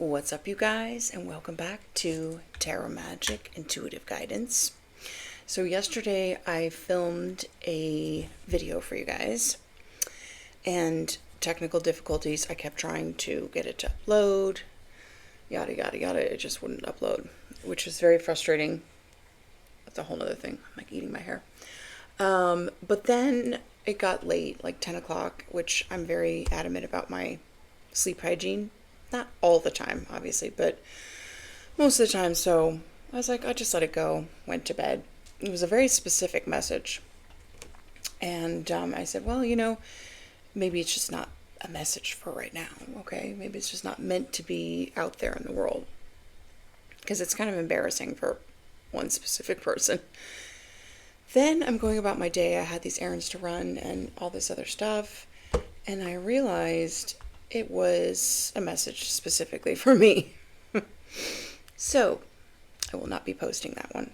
What's up, you guys, and welcome back to Tarot Magic Intuitive Guidance. So yesterday I filmed a video for you guys, and technical difficulties. I kept trying to get it to upload, yada yada yada. It just wouldn't upload, which was very frustrating. That's a whole nother thing. I'm like eating my hair. But then it got late, like 10 o'clock, which I'm very adamant about my sleep hygiene. Not all the time, obviously, but most of the time. So I was like, I just let it go, went to bed. It was a very specific message. And I said, well, maybe it's just not a message for right now, okay? Maybe it's just not meant to be out there in the world. Because it's kind of embarrassing for one specific person. Then I'm going about my day. I had these errands to run and all this other stuff. And I realized it was a message specifically for me. So I will not be posting that one.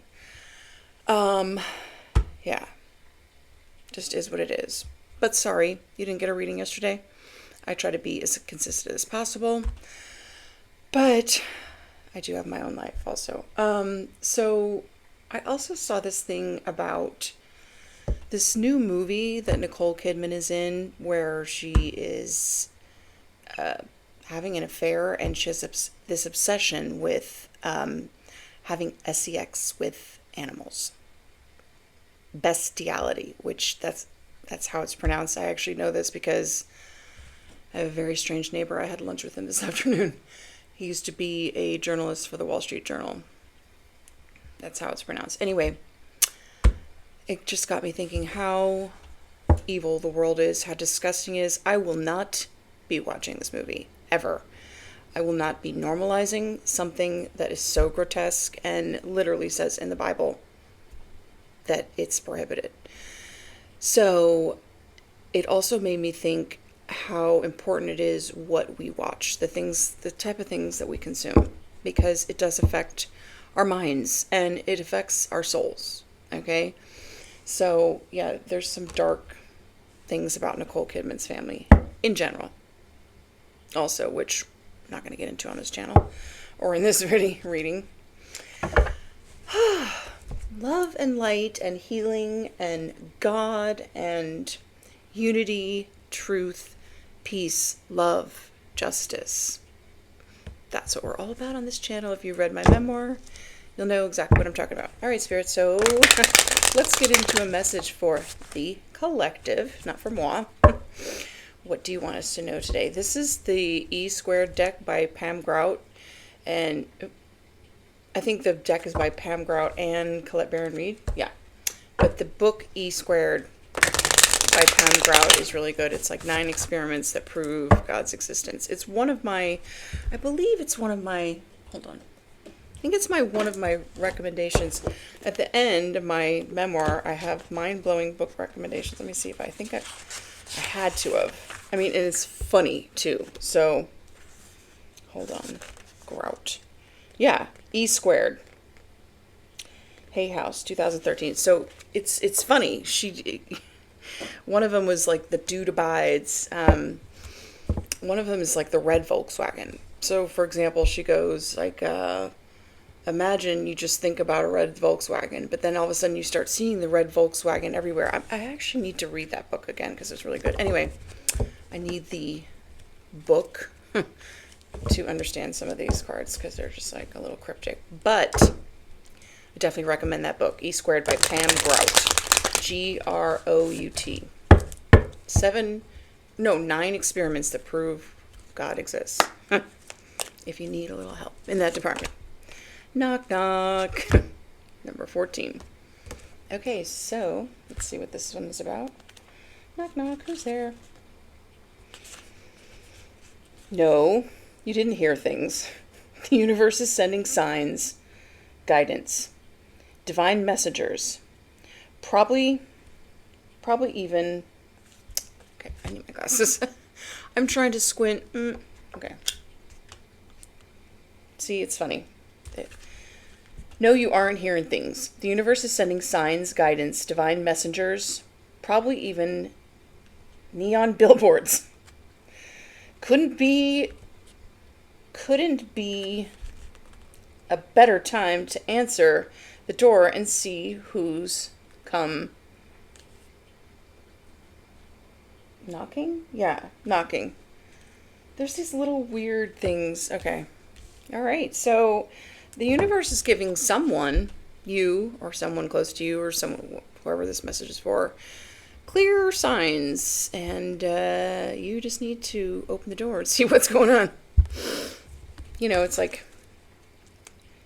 Yeah. Just is what it is. But sorry, you didn't get a reading yesterday. I try to be as consistent as possible. But I do have my own life also. So I also saw this thing about this new movie that Nicole Kidman is in, where she is having an affair, and she has this obsession with having sex with animals. Bestiality, which that's how it's pronounced. I actually know this because I have a very strange neighbor. I had lunch with him this afternoon. He used to be a journalist for the Wall Street Journal. That's how it's pronounced. Anyway, it just got me thinking how evil the world is, how disgusting it is. I will not be watching this movie, ever. I will not be normalizing something that is so grotesque and literally says in the Bible that it's prohibited. So it also made me think how important it is what we watch, the type of things that we consume, because it does affect our minds and it affects our souls. Okay. So yeah, there's some dark things about Nicole Kidman's family in general also, which I'm not going to get into on this channel or in this reading. Love and light and healing and God and unity, truth, peace, love, justice. That's what we're all about on this channel. If you read my memoir, you'll know exactly what I'm talking about. All right, Spirit, so let's get into a message for the collective, not for moi. What do you want us to know today? This is the E Squared deck by Pam Grout, and I think the deck is by Pam Grout and Colette Baron Reed. Yeah, but the book E Squared by Pam Grout is really good. It's like 9 experiments that prove God's existence. It's one of my, I believe it's one of my, hold on. I think it's one of my recommendations. At the end of my memoir, I have mind-blowing book recommendations. Let me see if I think I had to have. I mean, it is funny too. So, hold on. Grout. Yeah, E Squared. Hay House, 2013. So it's funny. One of them was like the Dude Abides. One of them is like the red Volkswagen. So, for example, she goes like, imagine you just think about a red Volkswagen, but then all of a sudden you start seeing the red Volkswagen everywhere. I actually need to read that book again because it's really good. Anyway, I need the book to understand some of these cards because they're just like a little cryptic. But I definitely recommend that book, E Squared by Pam Grout. Grout. 9 experiments that prove God exists. If you need a little help in that department. Knock, knock. Number 14. Okay, so let's see what this one is about. Knock, knock. Who's there? No, you didn't hear things. The universe is sending signs, guidance, divine messengers. Probably even... Okay, I need my glasses. I'm trying to squint. Okay. See, it's funny. No, you aren't hearing things. The universe is sending signs, guidance, divine messengers, probably even neon billboards. Couldn't be couldn't be a better time to answer the door and see who's come knocking? Yeah, knocking. There's these little weird things. Okay. All right. So the universe is giving someone, you or someone close to you or someone, whoever this message is for, clear signs. And you just need to open the door and see what's going on. You know, it's like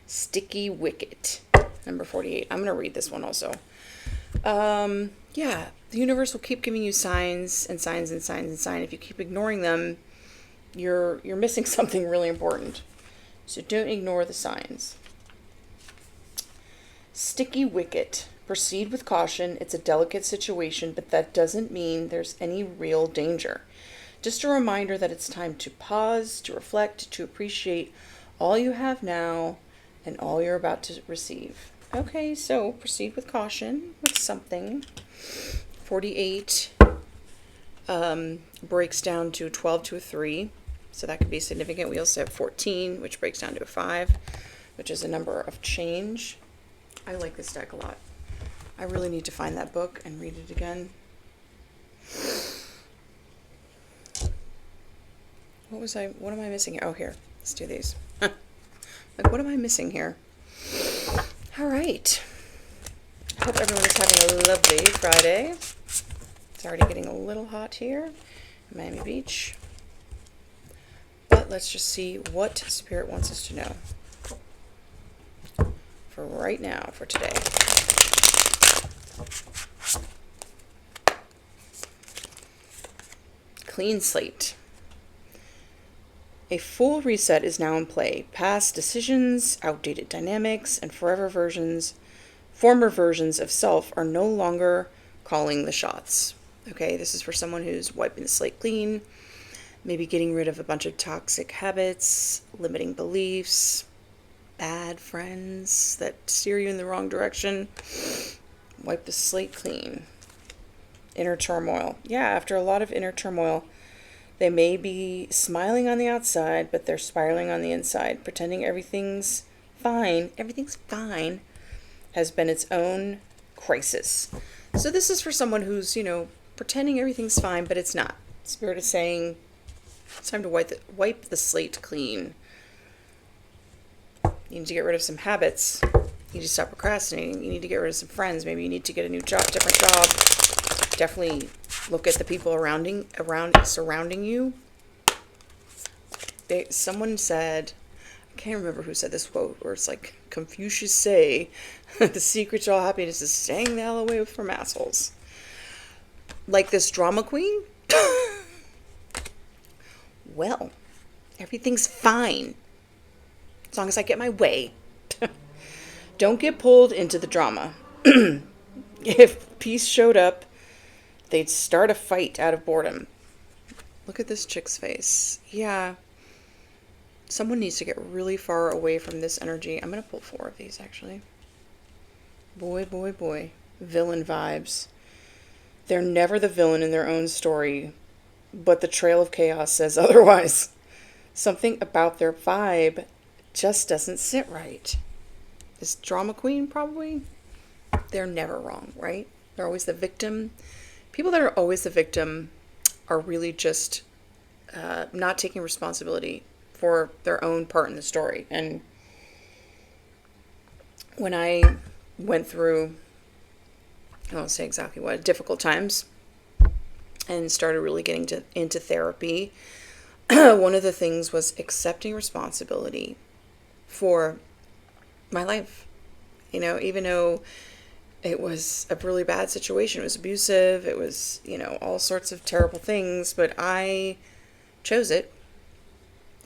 sticky wicket, number 48. I'm going to read this one also. Yeah, the universe will keep giving you signs and signs and signs and signs. If you keep ignoring them, you're missing something really important. So don't ignore the signs. Sticky wicket. Proceed with caution. It's a delicate situation, but that doesn't mean there's any real danger. Just a reminder that it's time to pause, to reflect, to appreciate all you have now and all you're about to receive. Okay, so proceed with caution with something. 48 breaks down to 12 to a 3, so that could be significant. We also have 14, which breaks down to a 5, which is a number of change. I like this deck a lot. I really need to find that book and read it again. What am I missing here? Oh, here. Let's do these. Like, what am I missing here? All right. Hope everyone is having a lovely Friday. It's already getting a little hot here in Miami Beach. But let's just see what Spirit wants us to know. For right now, for today. Clean slate. A full reset is now in play. Past decisions, outdated dynamics, and former versions of self are no longer calling the shots. Okay, this is for someone who's wiping the slate clean, maybe getting rid of a bunch of toxic habits, limiting beliefs, bad friends that steer you in the wrong direction. Wipe the slate clean. Inner turmoil. Yeah, after a lot of inner turmoil, they may be smiling on the outside, but they're spiraling on the inside, pretending everything's fine. Everything's fine has been its own crisis. So this is for someone who's, pretending everything's fine, but it's not. Spirit is saying it's time to wipe the slate clean. You need to get rid of some habits. You need to stop procrastinating. You need to get rid of some friends. Maybe you need to get a new job, different job. Definitely look at the people surrounding you. Someone said, I can't remember who said this quote, where it's like, Confucius say, the secret to all happiness is staying the hell away from assholes. Like this drama queen? Well, everything's fine. As long as I get my way. Don't get pulled into the drama. If peace showed up, they'd start a fight out of boredom. Look at this chick's face. Yeah. Someone needs to get really far away from this energy. I'm going to pull 4 of these, actually. Boy, boy, boy. Villain vibes. They're never the villain in their own story, but the trail of chaos says otherwise. Something about their vibe just doesn't sit right. This drama queen, probably, they're never wrong, right? They're always the victim. People that are always the victim are really just not taking responsibility for their own part in the story. And when I went through, I won't say exactly what, difficult times and started really getting into therapy, one of the things was accepting responsibility for my life. Even though it was a really bad situation. It was abusive. It was, all sorts of terrible things. But I chose it.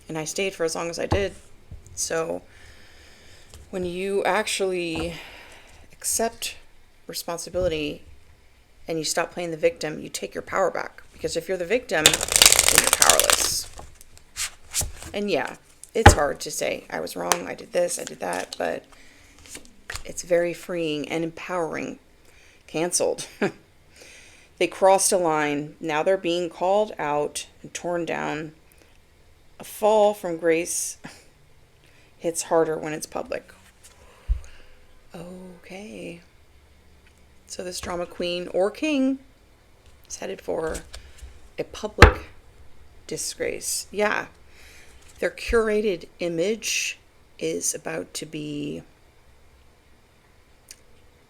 And I stayed for as long as I did. So when you actually accept responsibility and you stop playing the victim, you take your power back. Because if you're the victim, then you're powerless. And yeah, it's hard to say, I was wrong, I did this, I did that. But it's very freeing and empowering. Canceled. They crossed a line. Now they're being called out and torn down. A fall from grace hits harder when it's public. Okay. So this drama queen or king is headed for a public disgrace. Yeah. Their curated image is about to be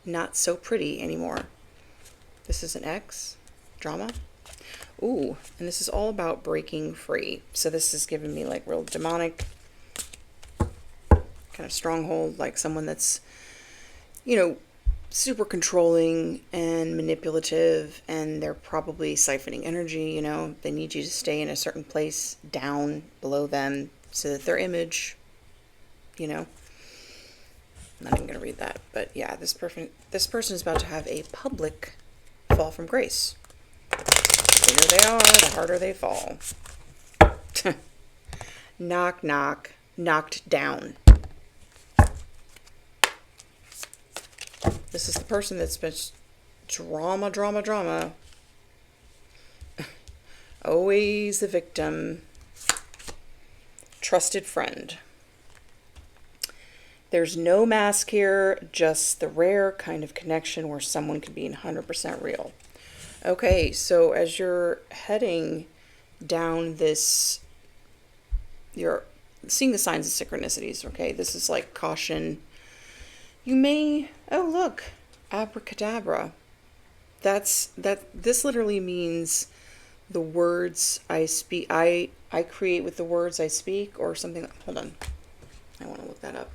not so pretty anymore. This is an X drama. Ooh, and this is all about breaking free. So this is giving me like real demonic kind of stronghold, like someone that's, super controlling and manipulative, and they're probably siphoning energy. They need you to stay in a certain place down below them so that their image, I'm not even going to read that, but yeah, this person is about to have a public fall from grace. The bigger they are, the harder they fall. Knock, knock, knocked down. This is the person that's been drama. Always the victim. Trusted friend. There's no mask here, just the rare kind of connection where someone can be 100% real. Okay, so as you're heading down this, you're seeing the signs of synchronicities, okay? This is like caution. You may, oh look, abracadabra. This literally means the words I speak, I create with the words I speak, or something. Hold on, I want to look that up.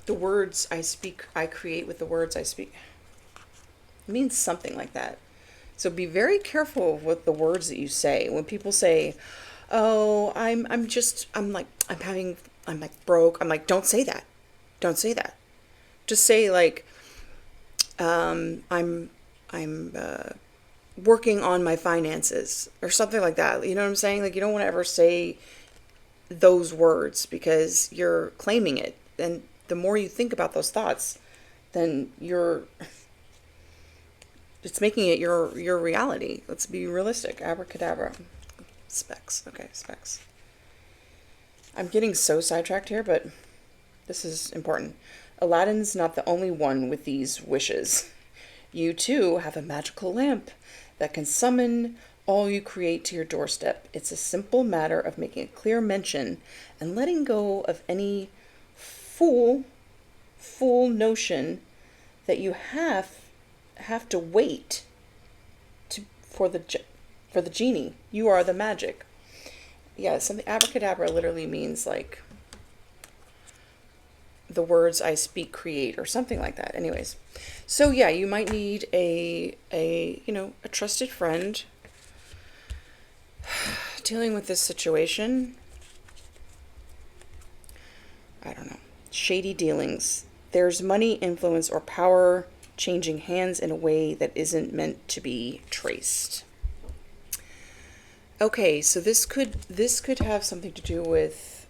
The words I speak, I create with the words I speak. It means something like that. So be very careful with the words that you say. When people say, "Oh, I'm broke," I'm like, don't say that. Don't say that. Just say like, I'm working on my finances or something like that. You know what I'm saying? Like, you don't want to ever say those words because you're claiming it. And the more you think about those thoughts, then it's making it your reality. Let's be realistic. Abracadabra. Specs. Okay, specs. I'm getting so sidetracked here, but this is important. Aladdin's not the only one with these wishes. You too have a magical lamp that can summon all you create to your doorstep. It's a simple matter of making a clear mention and letting go of any fool notion that you have to wait for the genie. You are the magic. Yeah, something abracadabra literally means like the words I speak create or something like that. Anyways, so yeah, you might need a trusted friend dealing with this situation. I don't know. Shady dealings. There's money, influence, or power changing hands in a way that isn't meant to be traced. Okay, so this could have something to do with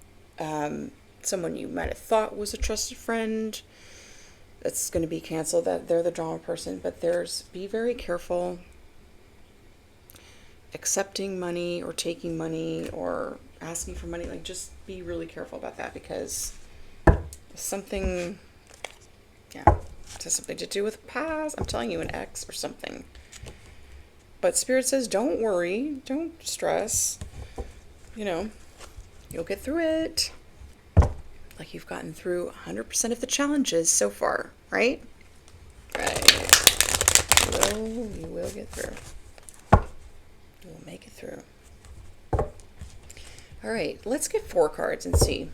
someone you might have thought was a trusted friend that's going to be canceled, that they're the drama person, but be very careful accepting money or taking money or asking for money. Like, just be really careful about that, because something, it has something to do with past. I'm telling you, an ex or something. But Spirit says, don't worry, don't stress. You'll get through it. Like you've gotten through 100% of the challenges so far, right? Right. You will get through. You will make it through. All right, let's get 4 cards and see.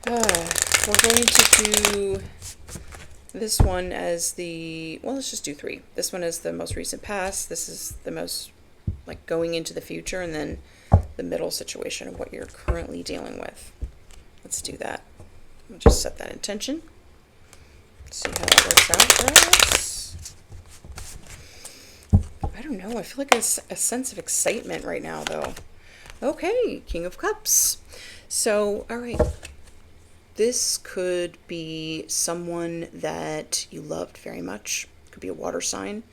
We're going to do this one as let's just do 3. This one is the most recent past. This is the most like going into the future, and then the middle situation of what you're currently dealing with. Let's do that. We'll just set that intention. See how that works out for us. I don't know. I feel like a sense of excitement right now, though. Okay, King of Cups. So, all right. This could be someone that you loved very much. Could be a water sign.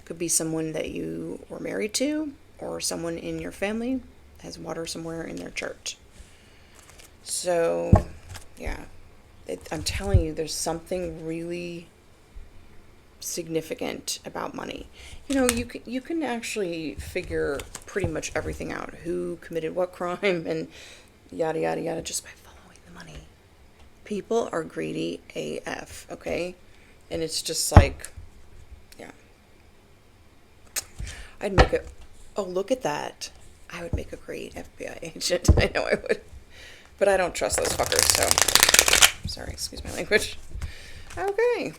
Could be someone that you were married to, or someone in your family. has water somewhere in their chart. So, yeah, I'm telling you, there's something really significant about money. You know, you can actually figure pretty much everything out. Who committed what crime and yada, yada, yada, just by following the money. People are greedy AF, okay? And it's just like, yeah. I'd make a, oh, look at that. I would make a great FBI agent. I know I would. But I don't trust those fuckers, so. Sorry, excuse my language. Okay.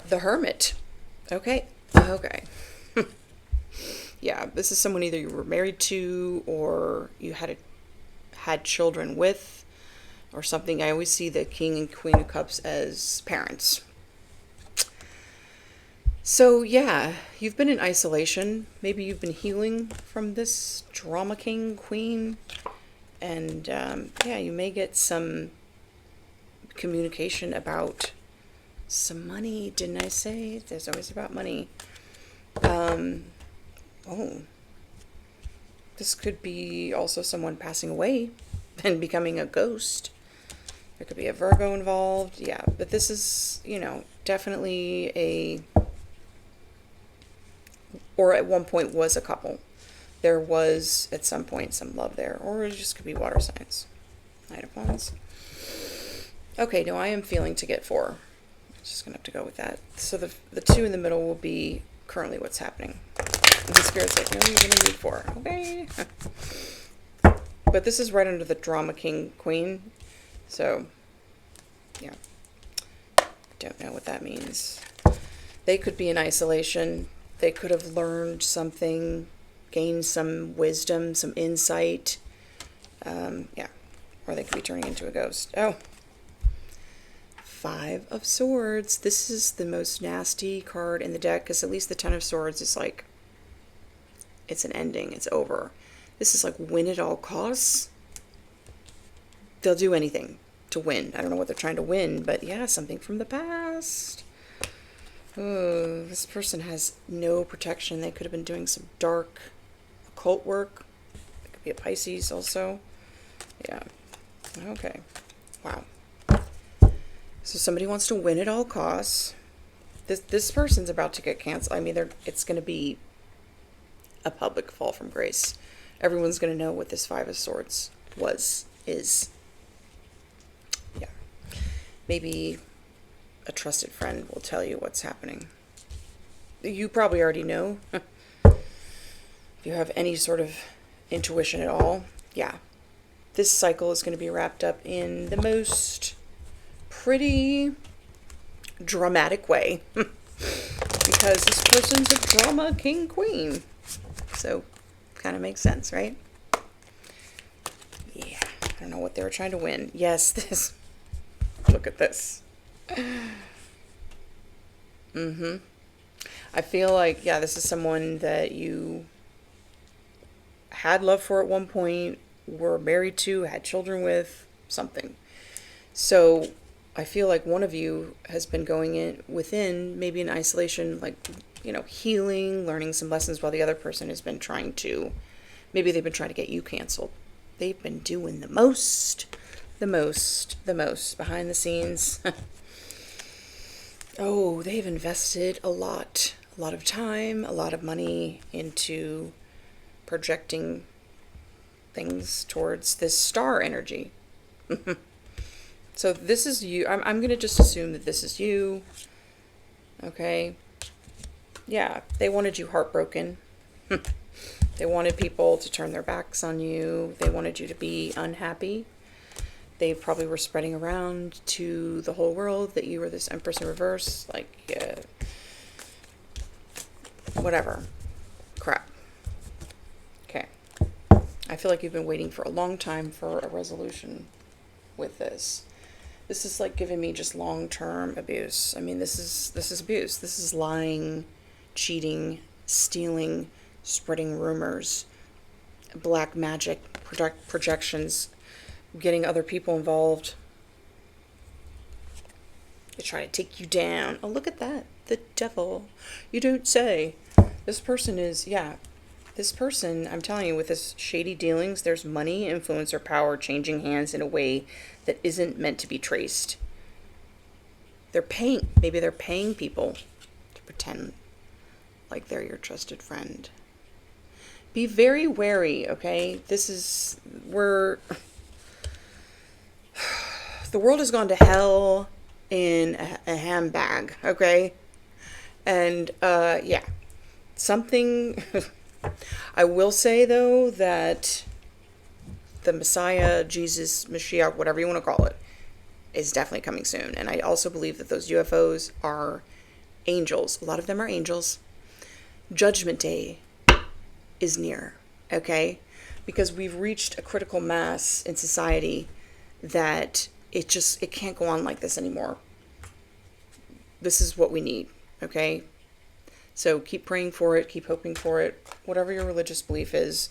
The Hermit. Okay. Okay. Yeah, this is someone either you were married to or you had children with or something. I always see the King and Queen of Cups as parents. So, yeah, you've been in isolation. Maybe you've been healing from this drama king, queen. And, yeah, you may get some communication about some money. Didn't I say? There's always about money. Oh. This could be also someone passing away and becoming a ghost. There could be a Virgo involved. Yeah, but this is, you know, definitely a... or at one point was a couple. There was, at some point, some love there. Or it just could be water signs. Knight of Wands. Okay, now I am feeling to get 4. I'm just going to have to go with that. So the 2 in the middle will be currently what's happening. And the Spirit's like, no, you're going to need 4. Okay. But this is right under the drama king, queen. So, yeah. Don't know what that means. They could be in isolation. They could have learned something, gained some wisdom, some insight. Yeah. Or they could be turning into a ghost. Oh. 5 of Swords. This is the most nasty card in the deck, because at least the 10 of Swords is like, it's an ending. It's over. This is like win at all costs. They'll do anything to win. I don't know what they're trying to win, but yeah, something from the past. Oh, this person has no protection. They could have been doing some dark occult work. It could be a Pisces also. Yeah. Okay. Wow. So somebody wants to win at all costs. This person's about to get canceled. I mean, it's going to be a public fall from grace. Everyone's going to know what this 5 of Swords is. Yeah. Maybe a trusted friend will tell you what's happening. You probably already know. If you have any sort of intuition at all. Yeah. This cycle is going to be wrapped up in the most pretty dramatic way. Because this person's a drama king queen. So, kind of makes sense, right? Yeah. I don't know what they were trying to win. Yes, this. Look at this. I feel like, yeah, this is someone that you had love for at one point, were married to, had children with, something. So I feel like one of you has been going in within, maybe in isolation, like, you know, healing, learning some lessons, while the other person has been trying to, maybe they've been trying to get you canceled. They've been doing the most behind the scenes. Oh, they've invested a lot of time, a lot of money into projecting things towards this star energy. So this is you. I'm going to just assume that this is you. Okay. Yeah, they wanted you heartbroken. They wanted people to turn their backs on you. They wanted you to be unhappy. They probably were spreading around to the whole world that you were this Empress in reverse. Like, whatever. Crap. Okay. I feel like you've been waiting for a long time for a resolution with this. This is like giving me just long-term abuse. I mean, this is abuse. This is lying, cheating, stealing, spreading rumors, black magic, projections, getting other people involved. They try to take you down. Oh, look at that. The devil. You don't say. This person is, yeah, this person, I'm telling you, with this shady dealings, there's money, influence, or power changing hands in a way that isn't meant to be traced. Maybe they're paying people to pretend like they're your trusted friend. Be very wary, okay? The world has gone to hell in a handbag, okay? And, yeah. Something, I will say, though, that the Messiah, Jesus, Mashiach, whatever you want to call it, is definitely coming soon. And I also believe that those UFOs are angels. A lot of them are angels. Judgment Day is near, okay? Because we've reached a critical mass in society that it can't go on like this anymore. This is what we need, okay? So keep praying for it, keep hoping for it, whatever your religious belief is,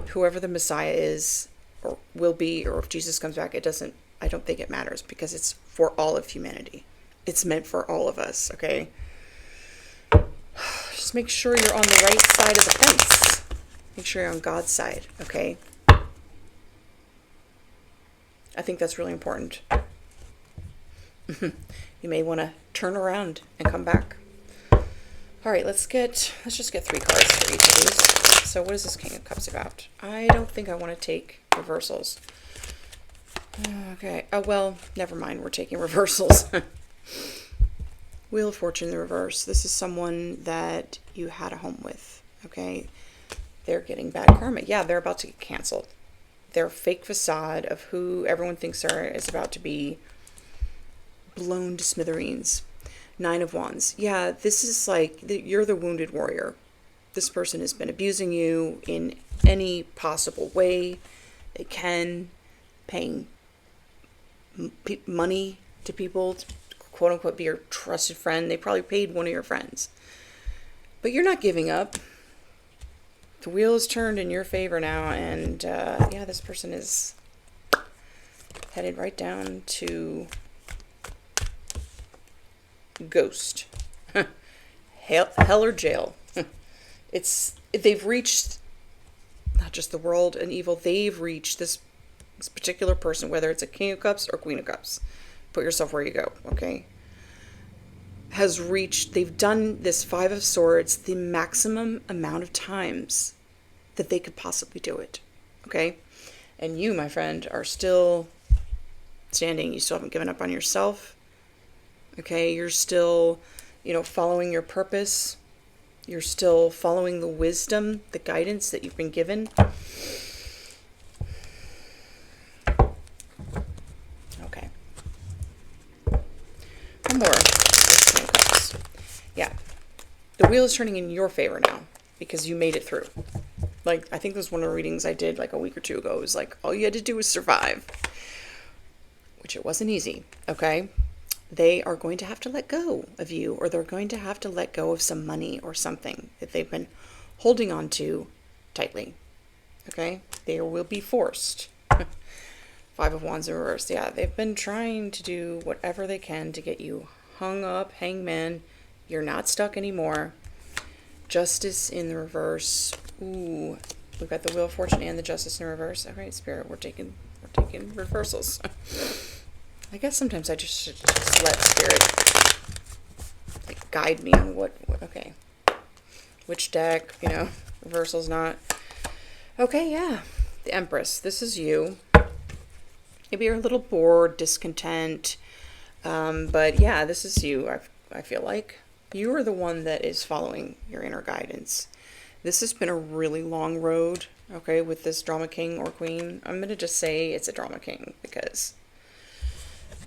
whoever the Messiah is or will be, or if Jesus comes back, I don't think it matters, because it's for all of humanity. It's meant for all of us, okay? Just make sure you're on the right side of the fence. Make sure you're on God's side, okay? I think that's really important. You may want to turn around and come back. All right, let's just get 3 cards for each of these. So what is this King of Cups about? I don't think I want to take reversals. Okay. Oh, well, never mind. We're taking reversals. Wheel of Fortune in the reverse. This is someone that you had a home with, okay? They're getting bad karma. Yeah, they're about to get canceled. Their fake facade of who everyone thinks they are is about to be blown to smithereens. 9 of Wands. Yeah, this is like, you're the wounded warrior. This person has been abusing you in any possible way they can, paying money to people to quote unquote be your trusted friend. They probably paid one of your friends. But you're not giving up. The wheel is turned in your favor now, and yeah, this person is headed right down to Ghost. Hell or jail. They've reached not just the world and evil, they've reached this particular person, whether it's a King of Cups or Queen of Cups. Put yourself where you go, okay? They've done this 5 of Swords the maximum amount of times that they could possibly do it, okay? And you, my friend, are still standing. You still haven't given up on yourself. Okay, you're still, following your purpose. You're still following the wisdom, the guidance that you've been given. Okay. One more. Yeah. The wheel is turning in your favor now because you made it through. Like, I think it was one of the readings I did like a week or 2 ago. It was like, all you had to do was survive. Which it wasn't easy, okay? They are going to have to let go of you, or they're going to have to let go of some money or something that they've been holding on to tightly. Okay? They will be forced. 5 of Wands in reverse. Yeah, they've been trying to do whatever they can to get you hung up, hangman. You're not stuck anymore. Justice in the reverse. Ooh, we've got the Wheel of Fortune and the Justice in reverse. All right, Spirit, we're taking reversals. I guess sometimes I just should just let Spirit guide me on what okay, which deck, reversal's not. Okay, yeah, the Empress. This is you. Maybe you're a little bored, discontent, but yeah, this is you. I feel like you are the one that is following your inner guidance. This has been a really long road, okay, with this drama king or queen. I'm going to just say it's a drama king because,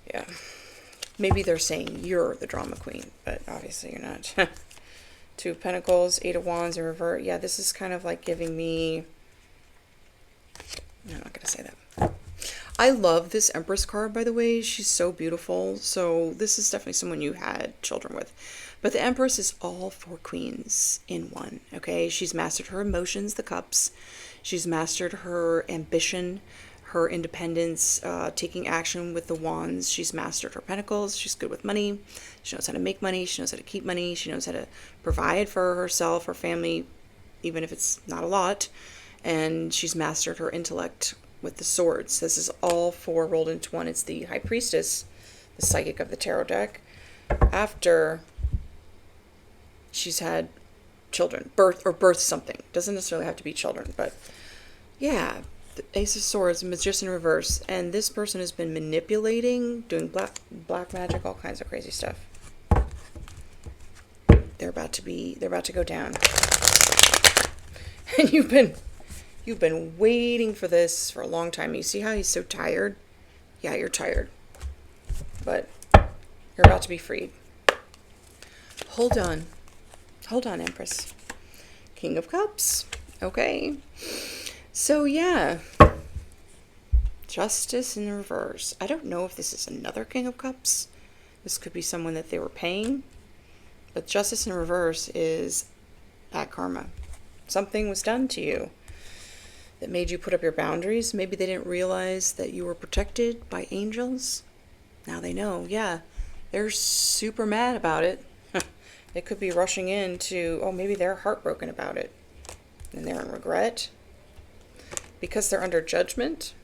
yeah, maybe they're saying you're the drama queen, but obviously you're not. 2 of Pentacles, 8 of Wands in revert. Yeah, this is kind of like giving me, I'm not going to say that. I love this Empress card, by the way. She's so beautiful. So this is definitely someone you had children with. But the Empress is all 4 queens in one, okay? She's mastered her emotions, the cups. She's mastered her ambition, her independence, taking action with the wands. She's mastered her pentacles. She's good with money. She knows how to make money. She knows how to keep money. She knows how to provide for herself, her family, even if it's not a lot. And she's mastered her intellect with the swords. This is all 4 rolled into 1. It's the High Priestess, the psychic of the tarot deck, after she's had children, birth something. Doesn't necessarily have to be children, but yeah, the Ace of Swords, Magician in reverse, and this person has been manipulating, doing black magic, all kinds of crazy stuff. They're about to go down. And you've been waiting for this for a long time. You see how he's so tired? Yeah, you're tired. But you're about to be freed. Hold on. Hold on, Empress. King of Cups. Okay. So, yeah. Justice in reverse. I don't know if this is another King of Cups. This could be someone that they were paying. But Justice in reverse is bad karma. Something was done to you that made you put up your boundaries. Maybe they didn't realize that you were protected by angels. Now they know. Yeah. They're super mad about it. They could be rushing in to, maybe they're heartbroken about it. And they're in regret. Because they're under judgment.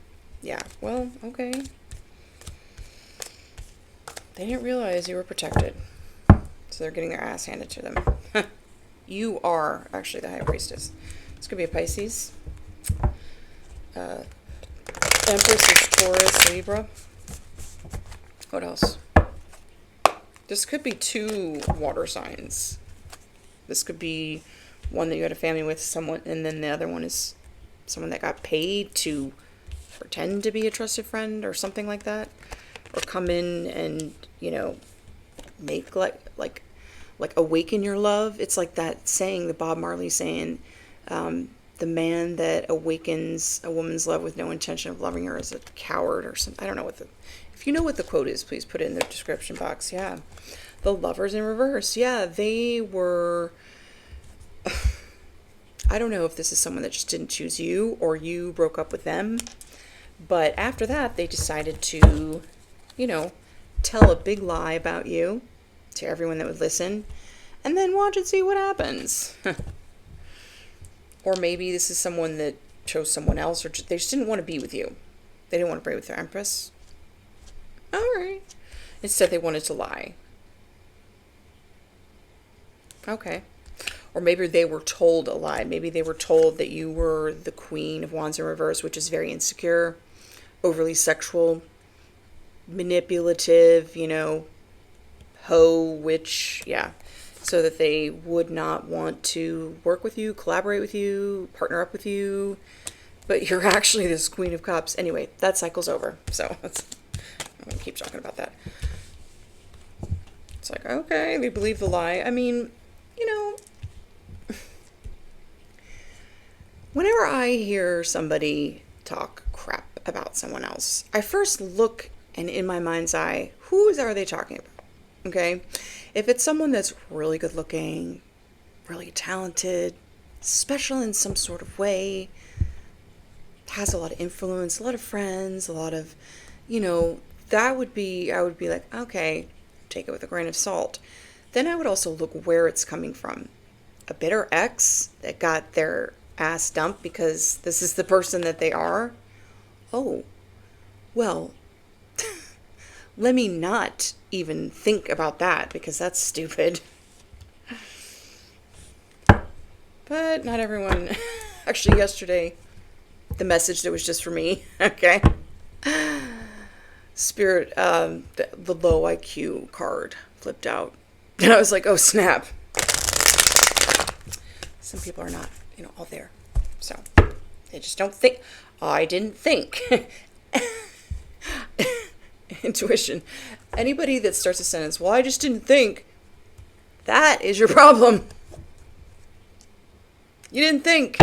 Yeah, well, okay. They didn't realize you were protected. So they're getting their ass handed to them. You are actually the High Priestess. This could be a Pisces. Empress is Taurus, Libra. What else? This could be 2 water signs. This could be one that you had a family with, someone, and then the other one is someone that got paid to pretend to be a trusted friend or something like that. Or come in and, make like awaken your love. It's like that saying, the Bob Marley saying, the man that awakens a woman's love with no intention of loving her is a coward or something. I don't know if you know what the quote is, please put it in the description box. Yeah. The Lovers in reverse. Yeah, they were, I don't know if this is someone that just didn't choose you or you broke up with them. But after that, they decided to, tell a big lie about you to everyone that would listen, and then watch and see what happens. Or maybe this is someone that chose someone else, or they just didn't want to be with you. They didn't want to be with their Empress. All right. Instead, they wanted to lie. Okay. Or maybe they were told a lie. Maybe they were told that you were the Queen of Wands in reverse, which is very insecure, overly sexual, manipulative, hoe, witch, yeah. So that they would not want to work with you, collaborate with you, partner up with you. But you're actually this Queen of Cups. Anyway, that cycle's over. So I'm going to keep talking about that. It's like, okay, they believe the lie. I mean, whenever I hear somebody talk crap about someone else, I first look, and in my mind's eye, who are they talking about? Okay? If it's someone that's really good looking, really talented, special in some sort of way, has a lot of influence, a lot of friends, a lot of, I would be like, okay, take it with a grain of salt. Then I would also look where it's coming from. A bitter ex that got their ass dumped because this is the person that they are. Oh, well, let me not even think about that because that's stupid. But not everyone. Actually, yesterday, the message that was just for me, okay? Spirit, the low IQ card flipped out. And I was like, oh, snap. Some people are not, all there. So, they just don't think. I didn't think. Intuition. Anybody that starts a sentence, well, I just didn't think. That is your problem. You didn't think.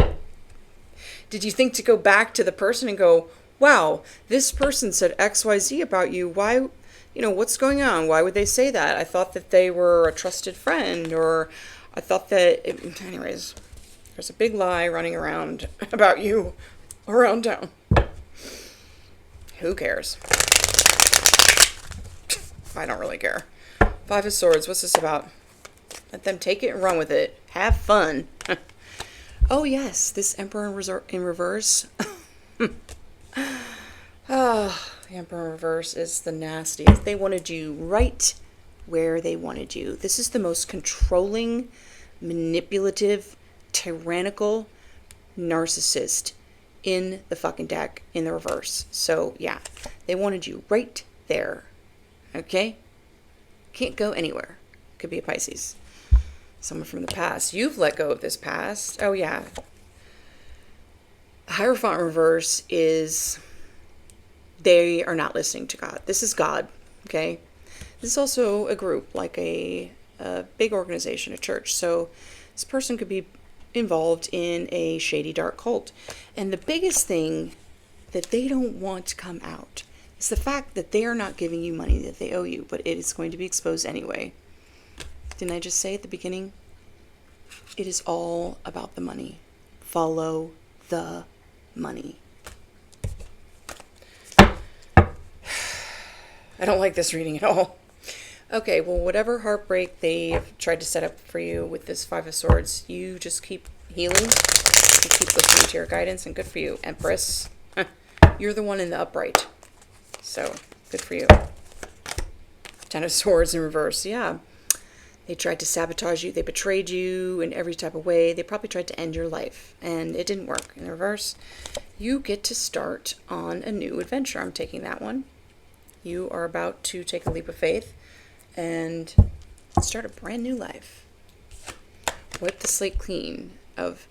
Did you think to go back to the person and go, wow, this person said XYZ about you. Why, what's going on? Why would they say that? I thought that they were a trusted friend, or I thought that, anyways, there's a big lie running around about you around town. Who cares? I don't really care. 5 of Swords, what's this about? Let them take it and run with it. Have fun. Oh, yes, this Emperor in reverse. Oh, the Emperor in reverse is the nastiest. They wanted you right where they wanted you. This is the most controlling, manipulative, tyrannical narcissist in the fucking deck in the reverse. So, yeah, they wanted you right there. Okay? Can't go anywhere. Could be a Pisces. Someone from the past. You've let go of this past. Oh, yeah. Hierophant reverse is they are not listening to God. This is God, okay? This is also a group, like a big organization, a church. So this person could be involved in a shady, dark cult. And the biggest thing that they don't want to come out is the fact that they are not giving you money that they owe you, but it is going to be exposed anyway. Didn't I just say at the beginning? It is all about the money. Follow the money. I don't like this reading at all. Okay, well, whatever heartbreak they've tried to set up for you with this Five of Swords, you just keep healing. You keep listening to your guidance, and good for you, Empress. You're the one in the upright. So, good for you. Ten of Swords in reverse, yeah. They tried to sabotage you. They betrayed you in every type of way. They probably tried to end your life, and it didn't work. In the reverse, you get to start on a new adventure. I'm taking that one. You are about to take a leap of faith and start a brand new life. Wipe the slate clean of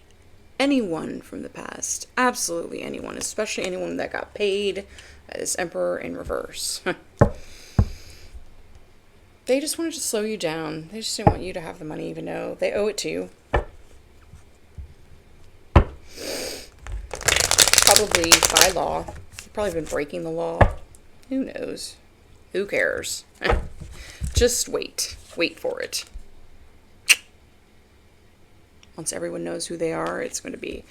anyone from the past. Absolutely anyone, especially anyone that got paid by this Emperor in reverse. They just wanted to slow you down. They just didn't want you to have the money, even though they owe it to you. Probably by law. You've probably been breaking the law. Who knows? Who cares? Just wait. Wait for it. Once everyone knows who they are, it's going to be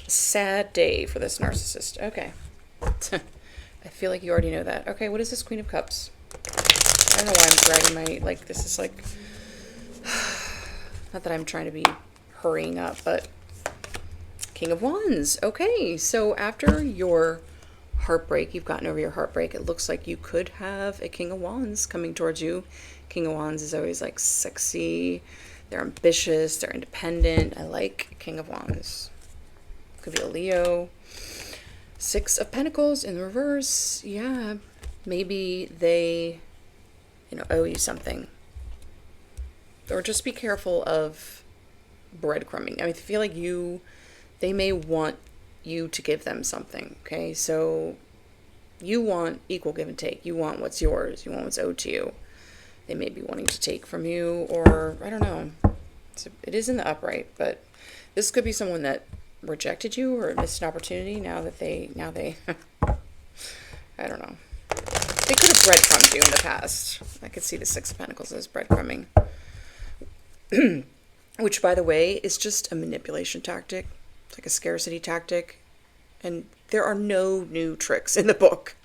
a sad day for this narcissist. Okay. I feel like you already know that. Okay, what is this Queen of Cups? I don't know why I'm dragging my, like, this is like, not that I'm trying to be hurrying up, but King of Wands. Okay, so after your heartbreak, you've gotten over your heartbreak, it looks like you could have a King of Wands coming towards you. King of Wands is always like sexy, they're ambitious, they're independent. I like King of Wands. Could be a Leo. Six of Pentacles in the reverse. Yeah, maybe they owe you something, or just be careful of breadcrumbing. I mean, I feel like they may want you to give them something. Okay, so you want equal give and take. You want what's yours. You want what's owed to you. They may be wanting to take from you, or I don't know. It is in the upright, but this could be someone that rejected you or missed an opportunity. Now they I don't know. They could have breadcrumbed you in the past. I could see the Six of Pentacles as breadcrumbing. Which, by the way, is just a manipulation tactic. It's like a scarcity tactic. And there are no new tricks in the book.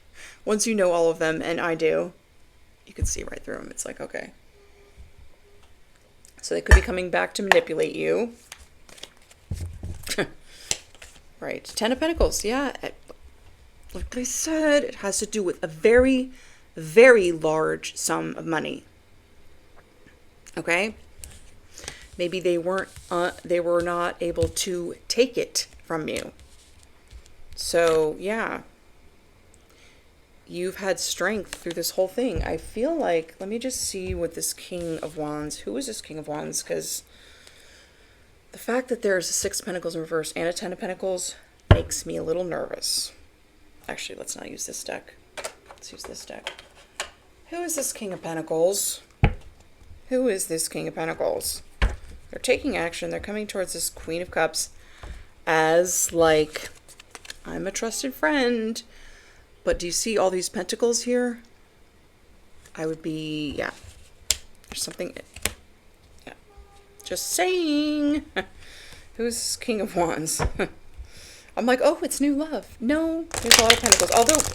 Once you know all of them, and I do, you can see right through them. It's like, okay. So they could be coming back to manipulate you. Right. Ten of Pentacles, yeah. Like I said, it has to do with a very, very large sum of money. Okay? Maybe they were not able to take it from you. So, yeah. You've had strength through this whole thing. I feel like, let me just see what this King of Wands, who is this King of Wands? Because the fact that there's a Six of Pentacles in reverse and a Ten of Pentacles makes me a little nervous. Actually, let's not use this deck. Let's use this deck. Who is this King of Pentacles? Who is this King of Pentacles? They're taking action. They're coming towards this Queen of Cups as, like, I'm a trusted friend. But do you see all these pentacles here? I would be, yeah. There's something, yeah. Just saying. Who's King of Wands? I'm like, oh, it's new love. No, there's a lot of pentacles.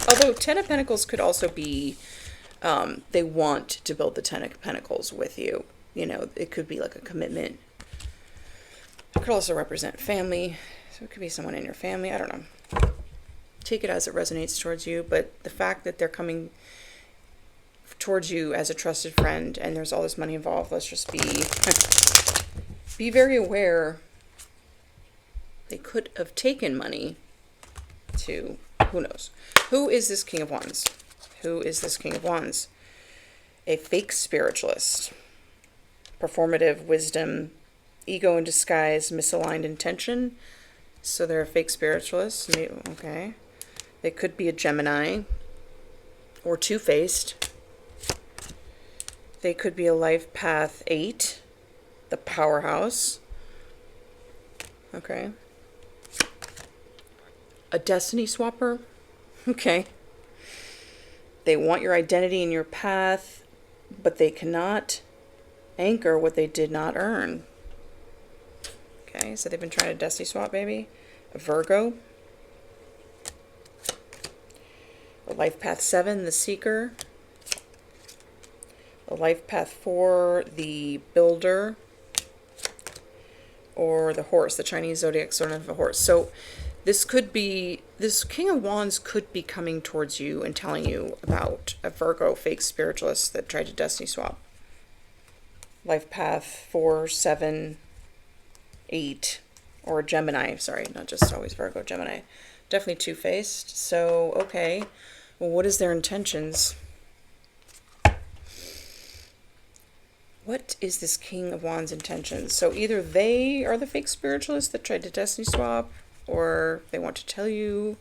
Although Ten of Pentacles could also be, they want to build the Ten of Pentacles with you. You know, it could be like a commitment. It could also represent family. So it could be someone in your family. I don't know. Take it as it resonates towards you. But the fact that they're coming towards you as a trusted friend and there's all this money involved, let's just be very aware. They could have taken money to, who knows? Who is this King of Wands? Who is this King of Wands? A fake spiritualist. Performative wisdom, ego in disguise, misaligned intention. So they're a fake spiritualist. Okay. They could be a Gemini or two-faced. They could be a life path 8, the powerhouse. Okay. A destiny swapper. Okay. They want your identity and your path, but they cannot anchor what they did not earn. Okay, so they've been trying to destiny swap, baby. A Virgo. A life path 7, the seeker. A life path 4, the builder. Or the horse, the Chinese zodiac sort of a horse. So this King of Wands could be coming towards you and telling you about a Virgo fake spiritualist that tried to destiny swap. Life path 4, 7, 8, or a Gemini. Sorry, not just always Virgo, Gemini. Definitely two-faced. So, okay. Well, what is their intentions? What is this King of Wands' intentions? So either they are the fake spiritualists that tried to destiny swap, or they want to tell you.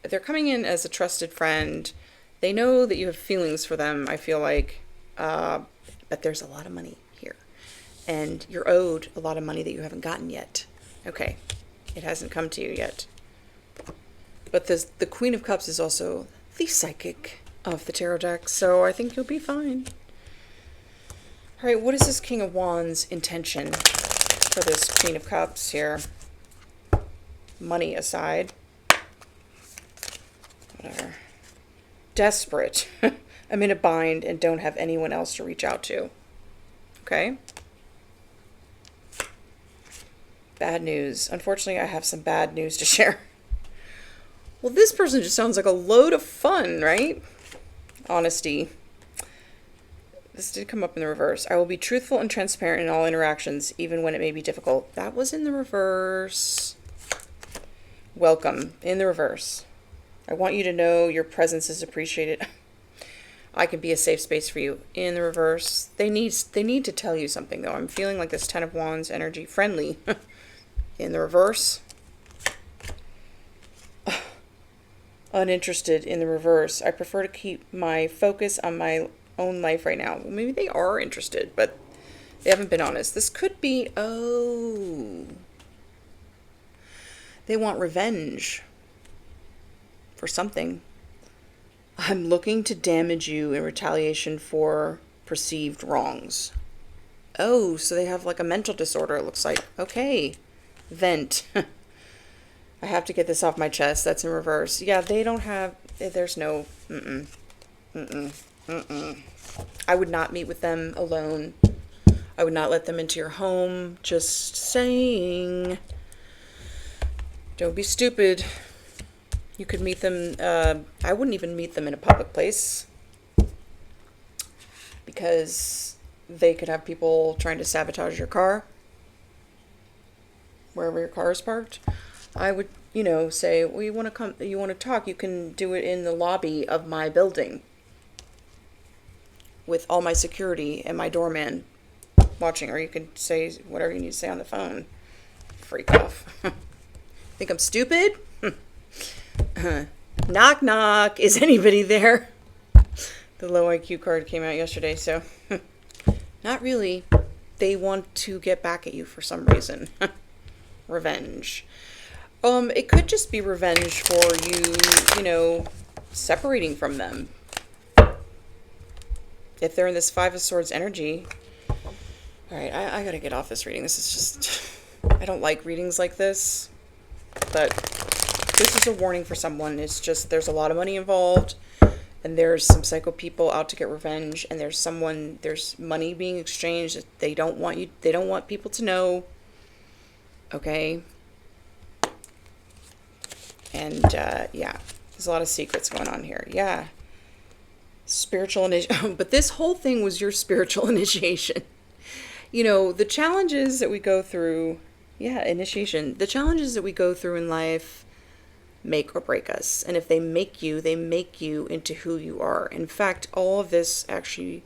They're coming in as a trusted friend. They know that you have feelings for them, I feel like. But there's a lot of money here. And you're owed a lot of money that you haven't gotten yet. Okay. It hasn't come to you yet. But the Queen of Cups is also the psychic of the tarot deck. So I think you'll be fine. All right, what is this King of Wands' intention for this Queen of Cups here? Money aside. Whatever. Desperate. I'm in a bind and don't have anyone else to reach out to. Okay? Bad news. Unfortunately, I have some bad news to share. Well, this person just sounds like a load of fun, right? Honesty. This did come up in the reverse. I will be truthful and transparent in all interactions, even when it may be difficult. That was in the reverse. Welcome. In the reverse. I want you to know your presence is appreciated. I can be a safe space for you. In the reverse. They need to tell you something, though. I'm feeling like this Ten of Wands energy. Friendly. In the reverse. Uninterested. In the reverse. I prefer to keep my focus on my own life right now. Well, maybe they are interested, but they haven't been honest. This could be, they want revenge for something. I'm looking to damage you in retaliation for perceived wrongs. Oh, so they have like a mental disorder, it looks like. Okay. Vent. I have to get this off my chest. That's in reverse. Yeah, they don't have, there's no, I would not meet with them alone. I would not let them into your home. Just saying. Don't be stupid. You could meet them. I wouldn't even meet them in a public place, because they could have people trying to sabotage your car, wherever your car is parked. I would, say, well, you want to come, you want to talk, you can do it in the lobby of my building with all my security and my doorman watching, or you could say whatever you need to say on the phone. Freak off. Think I'm stupid? Knock, knock. Is anybody there? The low IQ card came out yesterday, so not really. They want to get back at you for some reason. Revenge. It could just be revenge for you, separating from them. If they're in this Five of Swords energy. All right, I gotta get off this reading. This is just, I don't like readings like this, but this is a warning for someone. It's just, there's a lot of money involved, and there's some psycho people out to get revenge, and there's money being exchanged that they don't want people to know. Okay. And yeah, there's a lot of secrets going on here. Yeah. Spiritual initiation. But this whole thing was your spiritual initiation. You know, the challenges that we go through, yeah, initiation. The challenges that we go through in life make or break us. And if they make you into who you are. In fact, all of this actually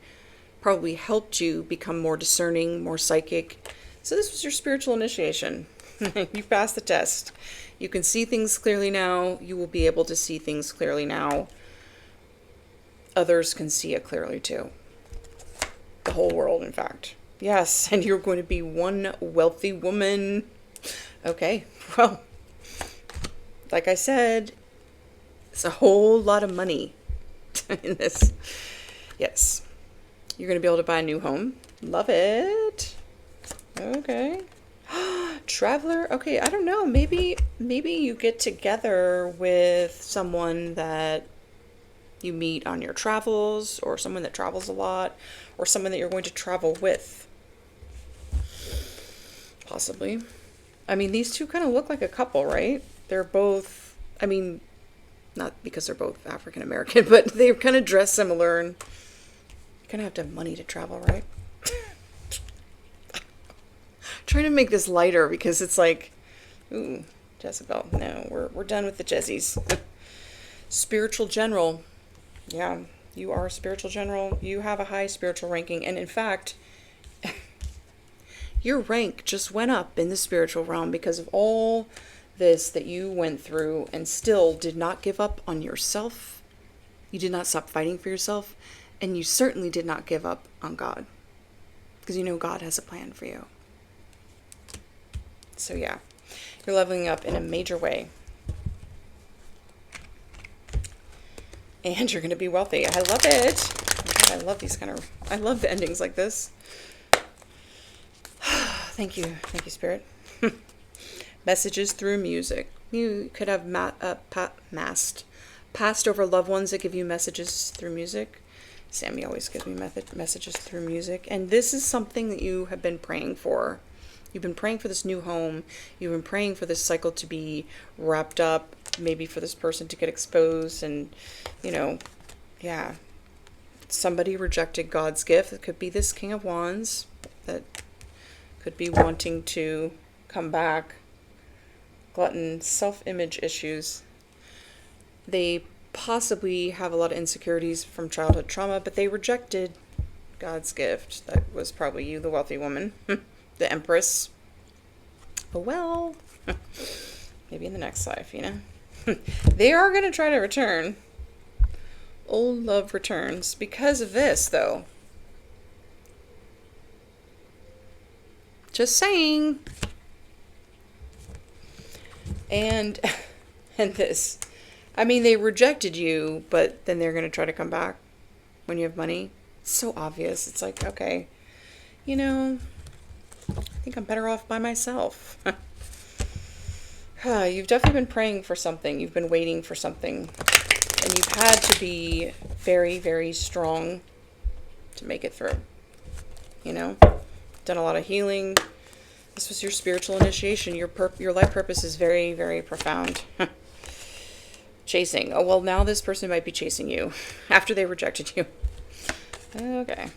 probably helped you become more discerning, more psychic. So this was your spiritual initiation. You passed the test. You can see things clearly now. You will be able to see things clearly now. Others can see it clearly too. The whole world, in fact. Yes, and you're going to be one wealthy woman. Okay, well, like I said, it's a whole lot of money in this. Yes. You're going to be able to buy a new home. Love it. Okay. Traveler. Okay, I don't know. Maybe you get together with someone that you meet on your travels, or someone that travels a lot, or someone that you're going to travel with. Possibly. I mean, these two kind of look like a couple, right? They're both, I mean, not because they're both African American, but they kind of dress similar, and you kind of have to have money to travel, right? Trying to make this lighter because it's like, ooh, Jezebel. No, we're done with the Jezzies. Spiritual general. Yeah, you are a spiritual general. You have a high spiritual ranking. And in fact, your rank just went up in the spiritual realm because of all this that you went through, and still did not give up on yourself. You did not stop fighting for yourself. And you certainly did not give up on God. Because you know God has a plan for you. So yeah, you're leveling up in a major way. And you're going to be wealthy. I love it. God, I love these I love the endings like this. Thank you, Spirit. Messages through music. You could have passed over loved ones that give you messages through music. Sammy always gives me messages through music. And this is something that you have been praying for. You've been praying for this new home. You've been praying for this cycle to be wrapped up. Maybe for this person to get exposed. And, you know, yeah. Somebody rejected God's gift. It could be this King of Wands that could be wanting to come back. Glutton, self-image issues. They possibly have a lot of insecurities from childhood trauma, but they rejected God's gift. That was probably you, the wealthy woman. The Empress. Oh well. Maybe in the next life, you know. They are going to try to return. Old love returns. Because of this, though. Just saying. And this. I mean, they rejected you, but then they're going to try to come back when you have money. It's so obvious. It's like, okay, you know, I think I'm better off by myself. You've definitely been praying for something. You've been waiting for something. And you've had to be very, very strong to make it through. You know? Done a lot of healing. This was your spiritual initiation. Your life purpose is very, very profound. Chasing. Oh, well, now this person might be chasing you after they rejected you. Okay.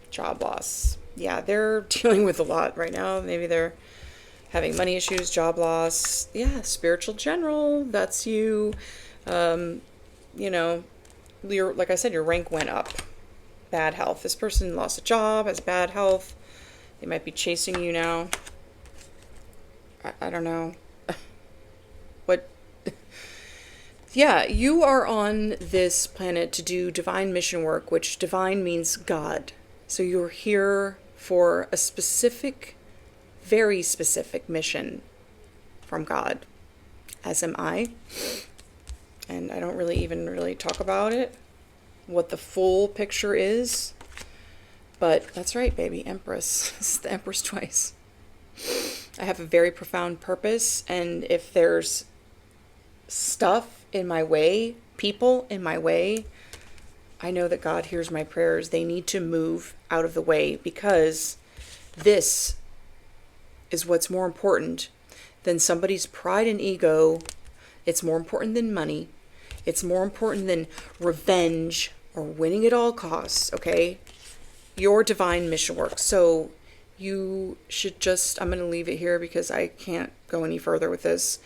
Job loss. Yeah, they're dealing with a lot right now. Maybe they're having money issues, job loss. Yeah, spiritual general. That's you. You know, like I said, your rank went up. Bad health. This person lost a job, has bad health. They might be chasing you now. I don't know. What? Yeah, you are on this planet to do divine mission work, which divine means God. So you're here for a specific, very specific mission from God, as am I. And I don't really talk about it, what the full picture is. But that's right, baby, Empress. This is the Empress twice. I have a very profound purpose, and if there's stuff in my way, people in my way, I know that God hears my prayers. They need to move out of the way, because this is what's more important than somebody's pride and ego. It's more important than money. It's more important than revenge or winning at all costs, okay? Your divine mission work. So you should just, I'm going to leave it here because I can't go any further with this.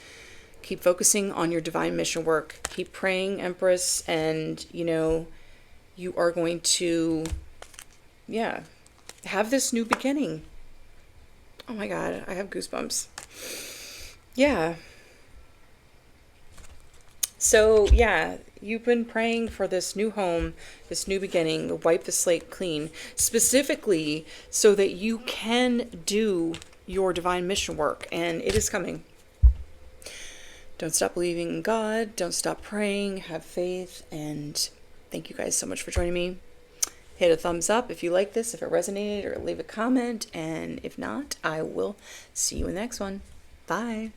Keep focusing on your divine mission work. Keep praying, Empress, and, you are going to, have this new beginning. Oh my God, I have goosebumps. Yeah. So, you've been praying for this new home, this new beginning, to wipe the slate clean, specifically so that you can do your divine mission work, and it is coming. Don't stop believing in God. Don't stop praying. Have faith, and thank you guys so much for joining me. Hit a thumbs up if you like this, if it resonated, or leave a comment, and if not, I will see you in the next one. Bye.